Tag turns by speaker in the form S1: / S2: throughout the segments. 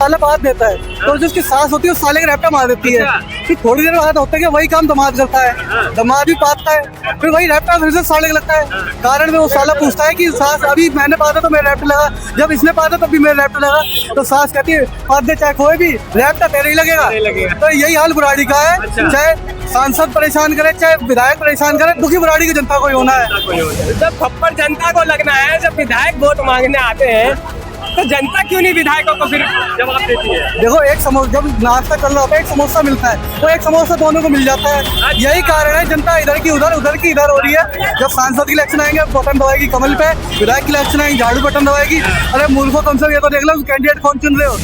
S1: साला बात देता है तो जो उसकी सास होती है उस साले के रैप्टा मार देती है। फिर थोड़ी देर बाद होता है कि वही काम दामाद करता है, दामाद भी पाता है, फिर वही रैप्टा फिर से साले को लगता है। कारण में वो साला पूछता है कि सास अभी मैंने पाता तो मेरा रैप्टा लगा, जब इसने पाता तब भी मेरा रैप्टा लगा। तो सास कहती है पात दे चाहे कोई भी रैप्टा तेरे ही लगेगा। तो यही हाल बुराड़ी का है, चाहे सांसद परेशान करे चाहे विधायक परेशान करे, दुखी बुराड़ी की जनता को ही होना है।
S2: जब थप्पड़ जनता को लगना है, जब विधायक वोट मांगने आते हैं तो जनता क्यों नहीं विधायकों को फिर जवाब देती है?
S1: देखो एक समोसा जब नाश्ता चल रहा होता है एक समोसा मिलता है, तो एक समोसा दोनों को मिल जाता है। यही कारण है जनता इधर की उधर, उधर की इधर हो रही है। जब सांसद की इलेक्शन आएंगे बटन दबाएगी कमल पे, विधायक की इलेक्शन आएंगे झाड़ू बटन दबाएगी। अरे मूर्खों कम से ये तो देख लो कैंडिडेट कौन चुन रहे हो।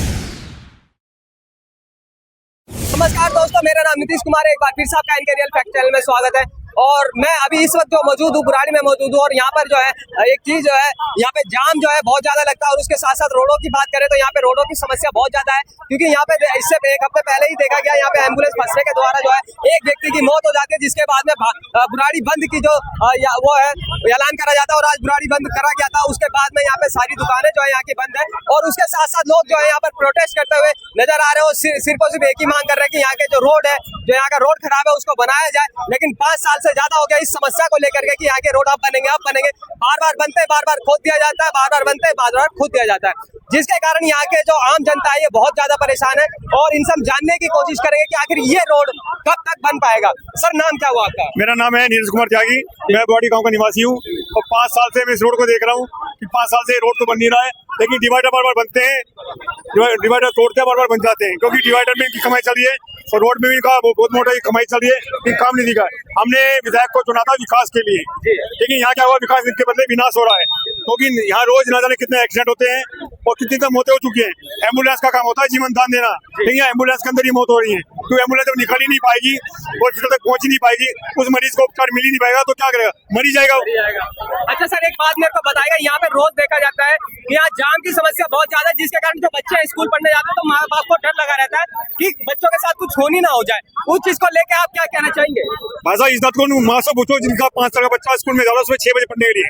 S2: नमस्कार दोस्तों, मेरा नाम नीतीश कुमार है। एक बार फिर से आपका इनके रियल फैक्ट चैनल में स्वागत है। और मैं अभी इस वक्त जो मौजूद हूँ बुराड़ी में मौजूद हूँ, और यहाँ पर जो है एक चीज जो है यहाँ पे जाम जो है बहुत ज्यादा लगता है। और उसके साथ साथ रोडों की बात करें तो यहाँ पे रोडों की समस्या बहुत ज्यादा है, क्योंकि यहाँ पे इससे एक हफ्ते पहले ही देखा गया यहाँ पे एम्बुलेंस फंसने के द्वारा जो है एक व्यक्ति की मौत हो जाती है, जिसके बाद में बुराड़ी बंद की जो वो है ऐलान करा जाता है। और आज बुराड़ी बंद करा गया था, उसके बाद में यहाँ पे सारी दुकानें जो है यहाँ की बंद है। और उसके साथ साथ लोग जो है यहाँ पर प्रोटेस्ट करते हुए नजर आ रहे हो। सिर्फ और सिर्फ एक ही मांग कर रहे हैं कि यहाँ के जो रोड है, जो यहाँ का रोड खराब है उसको बनाया जाए। लेकिन 5 साल से ज्यादा हो गया इस समस्या को लेकर के कि यहाँ के रोड अब बनेंगे, बार बार बनते हैं, बार बार खोद दिया जाता है, बार बार बनते हैं, बार बार खोद दिया जाता है, जिसके कारण यहाँ के जो आम जनता है ये बहुत ज्यादा परेशान है। और इनसे हम जानने की कोशिश करेंगे कि आखिर ये रोड कब तक बन पाएगा। सर नाम क्या हुआ आपका?
S3: मेरा नाम है नीरज कुमार त्यागी, मैं बुराड़ी गांव का निवासी हूँ। और 5 साल से मैं इस रोड को देख रहा हूँ कि 5 साल से रोड तो बन नहीं रहा है, लेकिन डिवाइडर बार बार बनते हैं, डिवाइडर तोड़ते हैं, बार बार बन जाते हैं, क्योंकि डिवाइडर में इनकी कमाई चल रही है और रोड में भी इनका बहुत मोटा कमाई चल रही है, लेकिन काम नहीं दिखा। हमने विधायक को चुना था विकास के लिए, लेकिन यहाँ क्या हुआ, विकास के बदले विनाश हो रहा है। क्योंकि यहाँ रोज न जाने कितने एक्सीडेंट होते हैं और कितनी तक मौतें हो चुकी हैं। एम्बुलेंस का काम होता है जीवन दान देना, लेकिन यहाँ एम्बुलेंस के अंदर ही मौत हो रही है, क्योंकि एम्बुलेंस जब निकल ही नहीं पाएगी और किसी तक पहुंच ही नहीं पाएगी, उस मरीज को उपचार मिल ही नहीं पाएगा तो क्या करेगा, मर ही जाएगा।
S2: अच्छा सर, एक बात मेरे को बताएगा, यहाँ पे रोज देखा जाता है कि यहाँ जाम की समस्या बहुत ज्यादा है, जिसके कारण जो बच्चे स्कूल पढ़ने जाते हैं तो माँ बाप को डर लगा रहता है कि बच्चों के साथ कुछ होनी ना हो जाए। उस चीज को लेकर आप क्या कहना चाहेंगे?
S3: भाषा इस बात को माँ से पूछो जिनका 5 साल का बच्चा स्कूल में जा रहा है, सुबह 6 बजे पढ़ने के लिए,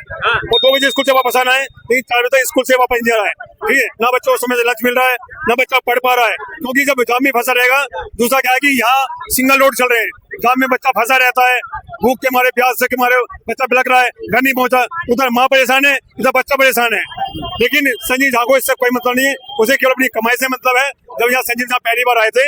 S3: वो 2 बजे स्कूल से वापस आना है, लेकिन 4 बजे तक स्कूल से वापस नहीं आ रहा है। ठीक है, ना बच्चों को समय से लंच मिल रहा है, ना बच्चा पढ़ पा रहा है, क्योंकि जब जाम में फंसा रहेगा। दूसरा क्या है कि यहाँ सिंगल रोड चल रहे हैं, जाम में बच्चा फंसा रहता है, भूख के मारे प्यास के मारे बच्चा बिलक रहा है, घर नहीं पहुंचा, उधर माँ परेशान है, इधर बच्चा परेशान है। लेकिन संजीव झा को इससे कोई मतलब नहीं है, उसे केवल अपनी कमाई से मतलब है। जब यहाँ संजीव झा पहली बार आए थे,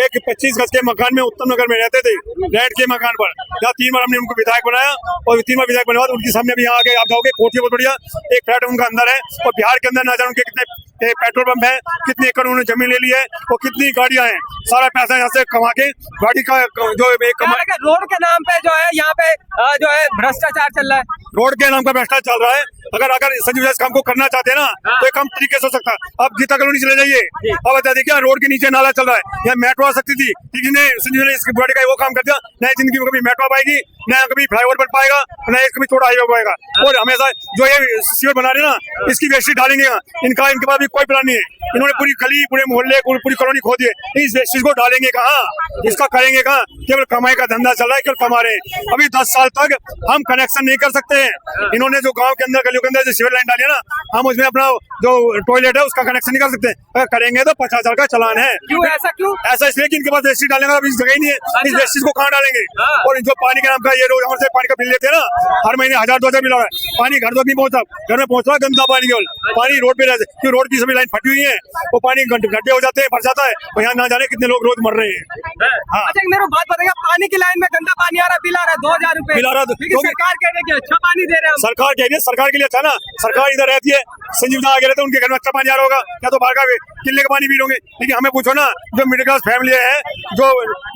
S3: एक 25 गज के मकान में उत्तम नगर में रहते थे, रेंट के मकान पर, जहाँ 3 बार हमने उनको विधायक बनाया, और 3 बार विधायक बनाया उनके सामने भी यहाँ आके आप जाओगे, कोठी बहुत बढ़िया एक फ्लैट उनका अंदर है। और बिहार के अंदर ना जाने उनके कितने पेट्रोल पंप है, कितने एकड़ उन्होंने जमीन ले ली है और कितनी गाड़ियां हैं, सारा पैसा यहाँ से कमा के गाड़ी का जो एक
S2: रोड के नाम पे जो है यहाँ पे जो है भ्रष्टाचार चल रहा है,
S3: रोड के नाम का भ्रष्टाचार चल रहा है। अगर संजीव इस काम को करना चाहते हैं ना तो एक कम तरीके से हो सकता है। अब गीता कॉलोनी चले जाइए, अब बता देखिए रोड के नीचे नाला चल रहा है, यहाँ मेट्रो आ सकती थी, लेकिन संजीव ने इसकी बुराड़ी का वो काम कर दिया, न जिंदगी में कभी मेट्रो पाएगी, न कभी फ्लाईओवर बन पाएगा, न कभी छोटा हाईवे पाएगा। और हमेशा जो ये सीवर बना रहे ना, इसकी वेस्टी डालेंगे, इनके पास भी कोई प्लान नहीं है। इन्होंने पूरी गली, पूरे मोहल्ले, पूरी कॉलोनी खो दी है, इस वेस्टेज को डालेंगे कहाँ, इसका करेंगे कहाँ? केवल कमाई का धंधा चल रहा है, केवल कमा रहे हैं। अभी 10 साल तक हम कनेक्शन नहीं कर सकते हैं। इन्होंने जो गांव के अंदर, गलियों के अंदर जो सीवर लाइन डाली है ना, हम उसमें अपना जो टॉयलेट है उसका कनेक्शन नहीं कर सकते। अगर करेंगे तो 50,000 का चालान है।
S2: क्यों ऐसा क्यों?
S3: ऐसा इसलिए कि इनके पास वेस्टेज डालने का अभी जगह ही नहीं है। इस वेस्टेज को कहाँ डालेंगे? और जो पानी के नाम का ये रोज हमसे पानी का बिल लेते हैं ना, हर महीने 1000-2000 बिल आ रहा है, पानी घर तक नहीं पहुंचा, घर में पहुंच रहा है गंदा पानी, केवल पानी रोड पे रहते, क्योंकि रोड की सभी लाइन फटी हुई है, वो पानी गड्ढे हो जाते हैं, भर जाता है, और यहाँ ना जाने कितने लोग रोज मर रहे हैं। हाँ।
S2: अच्छा मेरे को बात बताइए, पानी की लाइन में गंदा पानी आ रहा है, बिल आ रहा है 2000 रुपए,
S3: बिल आ रहा है,
S2: सरकार कह रही है अच्छा पानी दे रहे हैं।
S3: सरकार कह रही है, सरकार के लिए अच्छा ना, सरकार इधर रहती है, संजीव झा आगे रहते हैं, उनके घर में अच्छा पानी आ रहा होगा, या तो बाहर का किले का पानी पी लोगे। लेकिन हमें पूछो ना, जो मिडिल क्लास फैमिली है, जो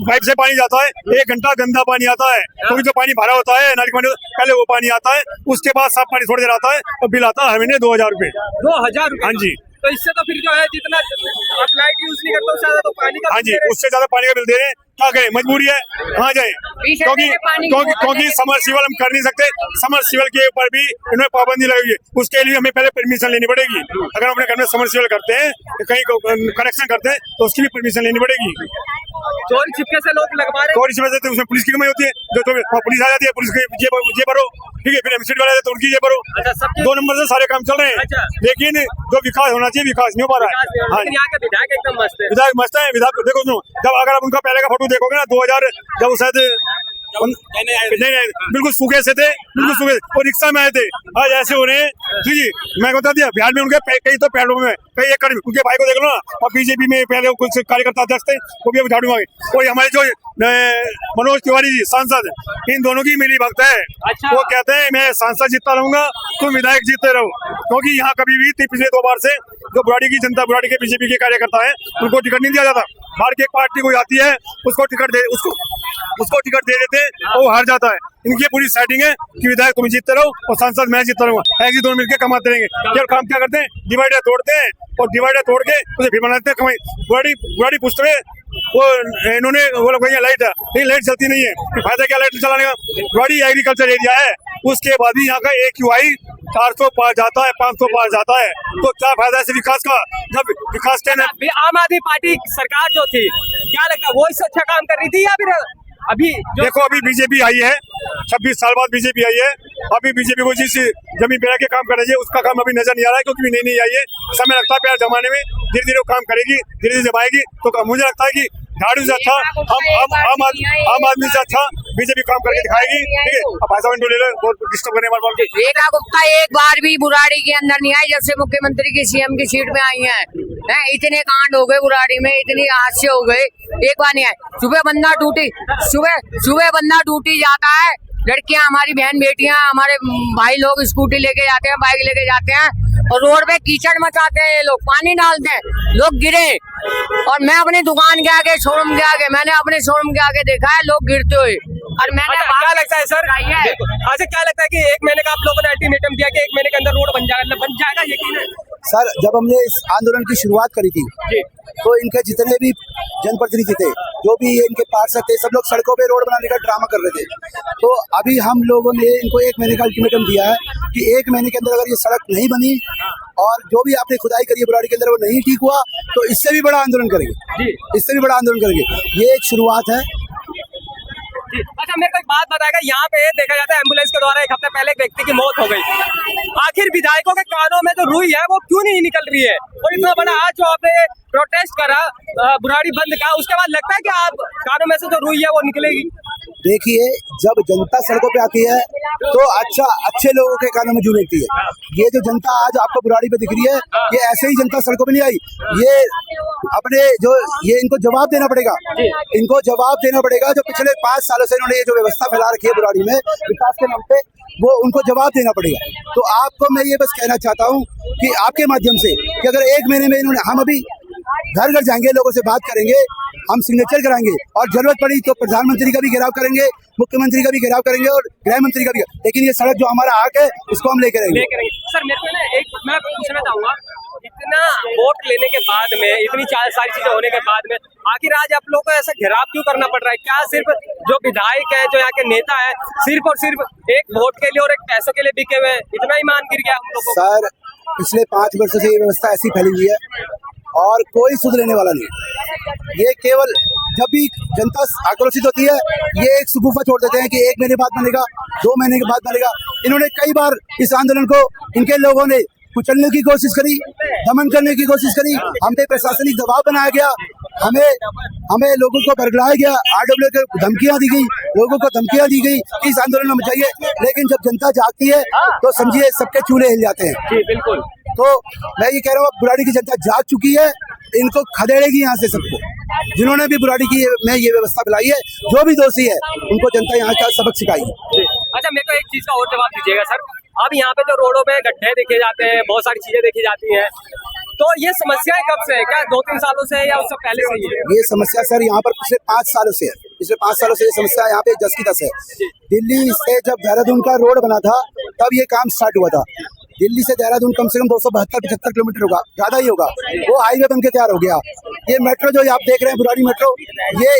S3: पाइप से पानी जाता है, 1 घंटा गंदा पानी आता है, क्योंकि जो पानी भरा होता है नाली पानी, पहले वो पानी आता है, उसके बाद साफ पानी थोड़ी देर आता है, और बिल आता है हर महीने 2000 रुपए।
S2: 2000 रुपए?
S3: हाँ जी।
S2: तो इससे तो फिर जो है जितना आप लाइट यूज नहीं करते उससे ज्यादा तो पानी का,
S3: हाँ जी, उससे ज्यादा पानी का बिल दे रहे हैं। क्या करें, मजबूरी है, कहाँ जाए, क्योंकि समरसीबल हम कर नहीं सकते। समरसीबल के ऊपर भी इन्होंने पाबंदी लगाई है, उसके लिए हमें पहले परमिशन लेनी पड़ेगी। अगर हम अपने घर में समरसीबल करते हैं, कहीं कनेक्शन करते हैं, तो उसकी भी परमिशन लेनी पड़ेगी।
S2: चोरी छिपके से लोग लगवा रहे हैं।
S3: चोरी छिपके से उसमें पुलिस की कमी होती है, जो पुलिस आ जाती है, पुलिस की ये भरो, ठीक है, फिर एमसीडी वाले तो उनकी ये भरो।
S2: अच्छा, सबके
S3: 2 नंबर से सारे काम चल रहे हैं।
S2: अच्छा।
S3: लेकिन जो विकास होना चाहिए विकास नहीं हो पा रहा है। हाँ,
S2: लेकिन यहाँ के विधायक एकदम मस्त है।
S3: विधायक मस्त है। विधायक देखो सुनो, जब अगर आप उनका पहले का फोटो देखोगे ना 2000 जब वो शायद नहीं बिल्कुल सूखे से थे, बिल्कुल सूखे, वो रिक्शा में आए थे, आज ऐसे हो रहे हैं जी। मैं बता दिया बिहार में उनके कई तो पैरों में कई एकड़ उनके भाई को देख लो ना। और बीजेपी में पहले कुछ कार्यकर्ता अध्यक्ष थे, वो भी अब झाड़ू मांगे। कोई हमारे जो मनोज तिवारी जी सांसद, इन दोनों की मिली भगत है।
S2: अच्छा।
S3: वो कहते हैं मैं सांसद जीतता रहूंगा, तुम विधायक जीतते रहो, क्योंकि यहाँ कभी भी पिछले 2 बार से जो बुराड़ी की जनता, बुराड़ी के बीजेपी के कार्यकर्ता है, उनको टिकट नहीं दिया जाता। बाहर की एक पार्टी कोई आती है, उसको टिकट दे देते और वो हार जाता है। इनकी पूरी सेटिंग है कि विधायक तुम जीतते रहो और सांसद मैं जीतता रहूंगा, ऐसे दोनों मिलकर कमाते रहेंगे। क्या काम क्या करते हैं, डिवाइडर तोड़ते हैं और डिवाइडर तोड़ के उसे फिर बनाते हैं कमाई। बुराड़ी पूछते हैं वो इन्होंने वो लोग भैया लाइट है, लेकिन लाइट चलती नहीं है, फायदा क्या लाइट चलाने का। बुराड़ी एग्रीकल्चर एरिया है, उसके बाद भी यहाँ का AQI 400 पार जाता है, 500 पार जाता है, तो क्या फायदा है विकास का, जब विकास के ना।
S2: आम आदमी पार्टी सरकार जो थी, क्या लगता है वो इससे अच्छा काम कर रही थी या फिर अभी
S3: देखो अभी बीजेपी आई है, 26 साल बाद बीजेपी आई है। अभी बीजेपी को जिस जमीन पे के काम कर रही है उसका काम अभी नजर नहीं आ रहा है, क्योंकि नहीं आई है। समय लगता है प्यार जमाने में, धीरे धीरे वो काम करेगी, धीरे धीरे जब आएगी तो मुझे लगता है कि झाड़ू से अच्छा आम आदमी से अच्छा बीजेपी काम करके दिखाएगी। ठीक है, अब भाई साहब ले लो, बहुत डिस्टर्ब करने वाले।
S4: रेखा गुप्ता एक बार भी बुराड़ी के अंदर नहीं आई जब से मुख्यमंत्री की CM की सीट में आई हैं। इतने कांड हो गए बुराड़ी में, इतने हादसे हो गए, एक बार नहीं आए। सुबह बंदा ड्यूटी जाता है, लड़कियां हमारी बहन बेटियां हमारे भाई लोग स्कूटी लेके जाते हैं, बाइक लेके जाते हैं और रोड पे कीचड़ मचाते हैं, ये लोग पानी डालते हैं, लोग गिरे। और मैं अपनी दुकान के आगे, शोरूम के आगे, मैंने अपने शोरूम के आगे देखा है लोग गिरते हुए। और मैंने
S2: क्या लगता है सर, अच्छा क्या लगता है कि 1 महीने का आप लोगों ने अल्टीमेटम दिया कि 1 महीने के अंदर रोड बन जाएगा यकीन है?
S5: सर जब हमने इस आंदोलन की शुरुआत करी थी तो इनके जितने भी जनप्रतिनिधि थे, जो भी इनके पार्षद थे, सब लोग सड़कों पे रोड बनाने का ड्रामा कर रहे थे। तो अभी हम लोगों ने इनको 1 महीने का अल्टीमेटम दिया है कि 1 महीने के अंदर अगर ये सड़क नहीं बनी और जो भी आपने खुदाई करी है बुराड़ी के अंदर वो नहीं ठीक हुआ तो इससे भी बड़ा आंदोलन करेंगे, इससे भी बड़ा आंदोलन करेंगे। ये एक शुरुआत है।
S2: अच्छा मेरे को एक बात बताएगा, यहाँ पे देखा जाता है एम्बुलेंस के द्वारा 1 हफ्ते पहले एक व्यक्ति की मौत हो गई। आखिर विधायकों के कानों में जो रुई है वो क्यों नहीं निकल रही है? और इतना बड़ा आज जो आपने प्रोटेस्ट करा बुराड़ी बंद का, उसके बाद लगता है कि आप कानों में से जो रुई है वो निकलेगी?
S5: देखिए जब जनता सड़कों पे आती है तो अच्छे लोगों के कानों में जू लेती है। ये जो जनता आज आपको बुराड़ी पे दिख रही है, ये ऐसे ही जनता सड़कों पे नहीं आई। ये अपने ये इनको जवाब देना पड़ेगा, इनको जवाब देना पड़ेगा। जो पिछले 5 सालों से इन्होंने ये जो व्यवस्था फैला रखी है बुराड़ी में विकास के नाम पे, वो उनको जवाब देना पड़ेगा। तो आपको मैं ये बस कहना चाहता हूँ कि आपके माध्यम से कि अगर 1 महीने में इन्होंने, हम अभी घर घर जाएंगे, लोगों से बात करेंगे, हम सिग्नेचर कराएंगे और जरूरत पड़ी तो प्रधानमंत्री का भी घेराव करेंगे, मुख्यमंत्री का भी घेराव करेंगे और गृह मंत्री का भी। लेकिन ये सड़क जो हमारा हक है उसको हम लेकर रहेंगे।
S2: सर मेरे को ना एक मैं पूछना चाहूंगा, इतना वोट लेने के बाद में, इतनी सारी चीजें होने के बाद में, आखिर आज आप लोगों को ऐसा घेराव क्यों करना पड़ रहा है? क्या सिर्फ जो विधायक है, जो यहाँ के नेता है, सिर्फ और सिर्फ एक वोट के लिए और एक पैसों के लिए बिके हुए, इतना ही मान गिर गया हम लोगों को?
S5: सर पिछले 5 वर्षों से ये व्यवस्था ऐसी फैली हुई है और कोई सुध लेने वाला नहीं। ये केवल जब भी जनता आक्रोशित होती है ये एक सुगुफा छोड़ देते हैं कि 1 महीने बाद बनेगा, 2 महीने के बाद बनेगा। इन्होंने कई बार इस आंदोलन को, इनके लोगों ने कुचलने की कोशिश करी, दमन करने की कोशिश करी, हम पे प्रशासनिक दबाव बनाया गया, हमें लोगों को बरगलाया गया, RW को धमकियां दी गई, लोगों को धमकियां दी गई कि इस आंदोलन में मचाइए। लेकिन जब जनता जागती है तो समझिए सबके चूल्हे हिल जाते हैं।
S2: जी बिल्कुल।
S5: तो मैं ये कह रहा हूँ बुराड़ी की जनता जाग चुकी है, इनको खदेड़ेगी यहाँ से सबको। जिन्होंने भी बुराड़ी की में ये व्यवस्था फैलाई है, जो भी दोषी है उनको जनता यहाँ का सबक सिखाएगी।
S2: अच्छा मेरे को एक चीज का और जवाब दीजिएगा सर, अब यहाँ पे जो रोडों पे गड्ढे देखे जाते हैं, बहुत सारी चीजें देखी जाती हैं, तो ये समस्याएं कब से है? क्या 2-3 सालों से है या उससे पहले से ही है?
S5: ये समस्या सर यहाँ पर पिछले 5 सालों से है। पिछले 5 सालों से ये समस्या यहाँ पे 10 की 10 है। दिल्ली से जब देहरादून का रोड बना था तब ये काम स्टार्ट हुआ था। दिल्ली से देहरादून कम से कम 272-75 किलोमीटर होगा, ज्यादा ही होगा। वो हाईवे बन के तैयार हो गया। ये मेट्रो जो आप देख रहे हैं बुराड़ी मेट्रो, ये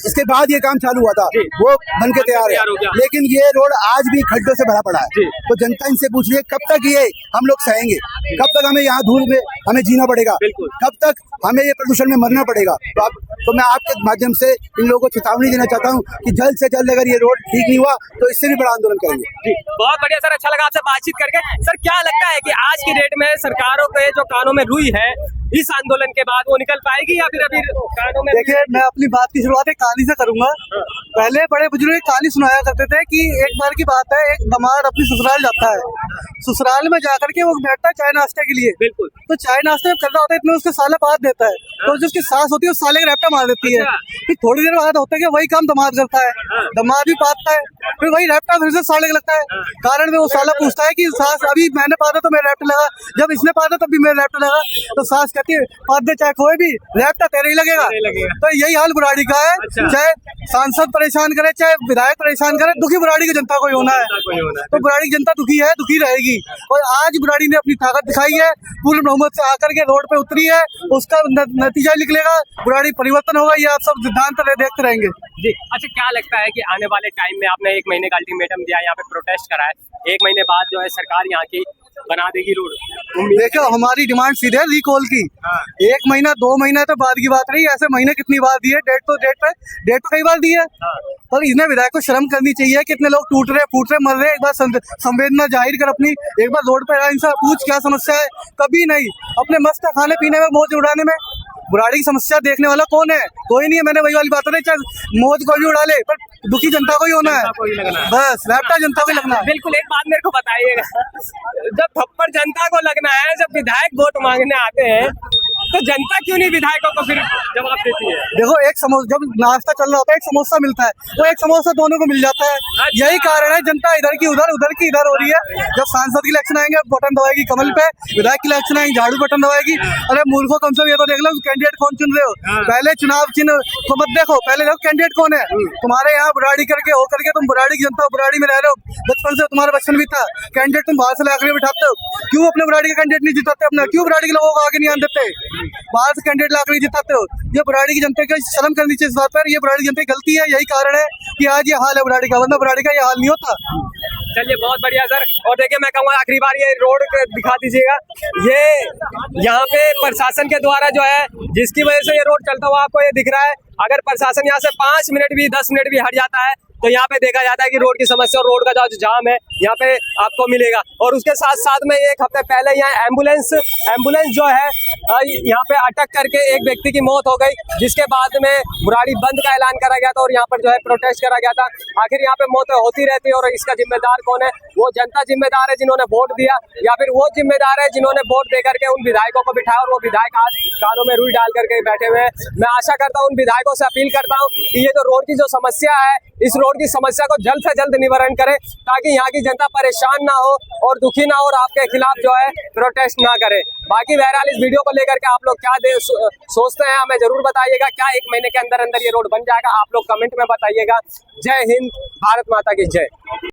S5: इसके बाद ये काम चालू हुआ था, वो बन के तैयार है। लेकिन ये रोड आज भी खड्डों से भरा पड़ा है। तो जनता इनसे पूछ रही है कब तक ये हम लोग सहेंगे, कब तक हमें यहाँ धूल में हमें जीना पड़ेगा,
S2: बिल्कुल।
S5: कब तक हमें ये प्रदूषण में मरना पड़ेगा। तो मैं आपके माध्यम से इन लोगों को चेतावनी देना चाहता हूँ कि जल्द से जल्द अगर ये रोड ठीक नहीं हुआ तो इससे भी बड़ा आंदोलन करेंगे।
S2: जी, बहुत बढ़िया सर, अच्छा लगा आपसे बातचीत करके। सर क्या लगता है कि आज की डेट में सरकारों के जो कानों में रुई है इस आंदोलन के बाद वो निकल पाएगी या फिर अभी कानों में?
S1: देखिए, मैं अपनी बात की शुरुआत एक कहानी से करूंगा। पहले बड़े बुजुर्ग एक कहानी सुनाया करते थे कि एक बार की बात है, एक दामाद अपनी ससुराल जाता है। ससुराल में जाकर के वो बैठता है चाय नाश्ते के लिए।
S2: बिल्कुल।
S1: तो चाय नाश्ते कर रहा होता है, इतने उसके साला पात देता है, तो जो उसकी सास होती है उस साले का रैप्टा मार देती है। फिर थोड़ी देर बाद होता है कि वही काम दामाद करता है, दामाद भी पातता है, फिर वही रैप्टा फिर से साले लगता है। कारण में वो साला पूछता है कि सास अभी मैंने पाता तो मेरा रैप्टा लगा, जब इसने पाता तब भी मेरा रैप्टा लगा। तो सास कहती है पात दे चाहे कोई भी, रैप्टा तेरे ही लगेगा। तो यही हाल बुराड़ी का है, चाहे सांसद परेशान करे चाहे विधायक परेशान करे, दुखी बुराड़ी की जनता को ही होना है। तो बुराड़ी की जनता दुखी है, दुखी रहेगी। और आज बुराड़ी ने अपनी ताकत दिखाई है, पूर्ण बहुमत से आकर के रोड पे उतरी है, उसका नतीजा निकलेगा, बुराड़ी परिवर्तन होगा, ये आप सब सिद्धांत देखते रहेंगे।
S2: जी, अच्छा क्या लगता है कि आने वाले टाइम में आपने 1 महीने का अल्टीमेटम दिया, यहाँ पे प्रोटेस्ट करा है, 1 महीने बाद जो है सरकार यहाँ की बना देगी रोड?
S1: देखो, हमारी डिमांड सीधे है रिकॉल की। 1 महीना 2 महीना तो बाद की बात रही, ऐसे महीने कितनी बार दी है, डेट तो कई बार दी है। पर इसने विधायक को शर्म करनी चाहिए कि इतने लोग टूट रहे फूट रहे मर रहे, एक बार संवेदना जाहिर कर अपनी, एक बार रोड पे इनसे पूछ क्या समस्या है। कभी नहीं, अपने मस्त खाने पीने में मौज उड़ाने में। बुराड़ी की समस्या देखने वाला कौन है? कोई नहीं है। मैंने वही वाली बात है, चाहे मौज को भी उड़ा ले, पर दुखी जनता को ही होना है, बस रैप्टा जनता को ही लगना है।
S2: बिल्कुल। एक बात मेरे को बताइएगा, जब थप्पड़ जनता को लगना है, जब विधायक वोट मांगने आते हैं तो जनता क्यों नहीं विधायकों को फिर जवाब देती है?
S1: देखो, एक समोसा जब नाश्ता चल रहा होता है, एक समोसा मिलता है, तो एक समोसा दोनों को मिल जाता है। यही कारण है जनता इधर की उधर, उधर की इधर हो रही है। जब सांसद की इलेक्शन आएंगे बटन दबाएगी कमल पे, विधायक की इलेक्शन आएंगे झाड़ू बटन दबाएगी। अरे मूर्खों, कम से कम ये तो देख लो कैंडिडेट कौन चुन रहे हो। पहले चुनाव चिन्ह को मत देखो, पहले देखो कैंडिडेट कौन है। तुम्हारे यहाँ बुराड़ी करके हो करके तुम बुराड़ी की जनता बुराड़ी में रह रहे हो, बचपन से तुम्हारा बचपन भी था। कैंडिडेट तुम बाहर से लाकर के बिठाते हो, क्यों अपने बुराड़ी का कैंडिडेट नहीं जिताते अपना? क्यों बुराड़ी के लोगों को आगे नहीं आने देते? बाहर से कैंडिडेट लाकर जिताते हो। ये बुराड़ी की जनता को शर्म करनी चाहिए इस बात पर। ये बुराड़ी की जनता की गलती है, यही कारण है कि आज ये हाल है बुराड़ी का, वरना बुराड़ी का ये हाल नहीं होता।
S2: चलिए, बहुत बढ़िया सर। और देखिए, मैं कहूँगा आखिरी बार ये रोड दिखा दीजिएगा। ये यहाँ पे प्रशासन के द्वारा जो है, जिसकी वजह से ये रोड चलता हुआ आपको ये दिख रहा है। अगर प्रशासन यहाँ से 5 मिनट भी 10 मिनट भी हट जाता है तो यहाँ पे देखा जाता है कि रोड की समस्या और रोड का जो जाम है यहाँ पे आपको मिलेगा। और उसके साथ साथ में 1 हफ्ते पहले यहाँ एम्बुलेंस जो है यहाँ पे अटक करके एक व्यक्ति की मौत हो गई, जिसके बाद में बुराड़ी बंद का ऐलान करा गया था और यहाँ पर जो है प्रोटेस्ट करा गया था। आखिर यहाँ पे मौतें होती रहती है और इसका जिम्मेदार कौन है? वो जनता जिम्मेदार है जिन्होंने वोट दिया, या फिर वो जिम्मेदार है जिन्होंने वोट दे करके उन विधायकों को बिठाया और वो विधायक आज कानों में रुई डाल करके बैठे हुए हैं। मैं आशा करता हूँ, उन विधायकों से अपील करता हूँ कि ये जो रोड की जो समस्या है, इस रोड की समस्या को जल्द से जल्द निवारण करें, ताकि यहाँ की जनता परेशान ना हो और दुखी ना हो और आपके खिलाफ जो है प्रोटेस्ट ना करे। बाकी बहरहाल इस वीडियो को लेकर के आप लोग क्या सोचते हैं हमें जरूर बताइएगा। क्या 1 महीने के अंदर अंदर ये रोड बन जाएगा? आप लोग कमेंट में बताइएगा। जय हिंद, भारत माता की जय।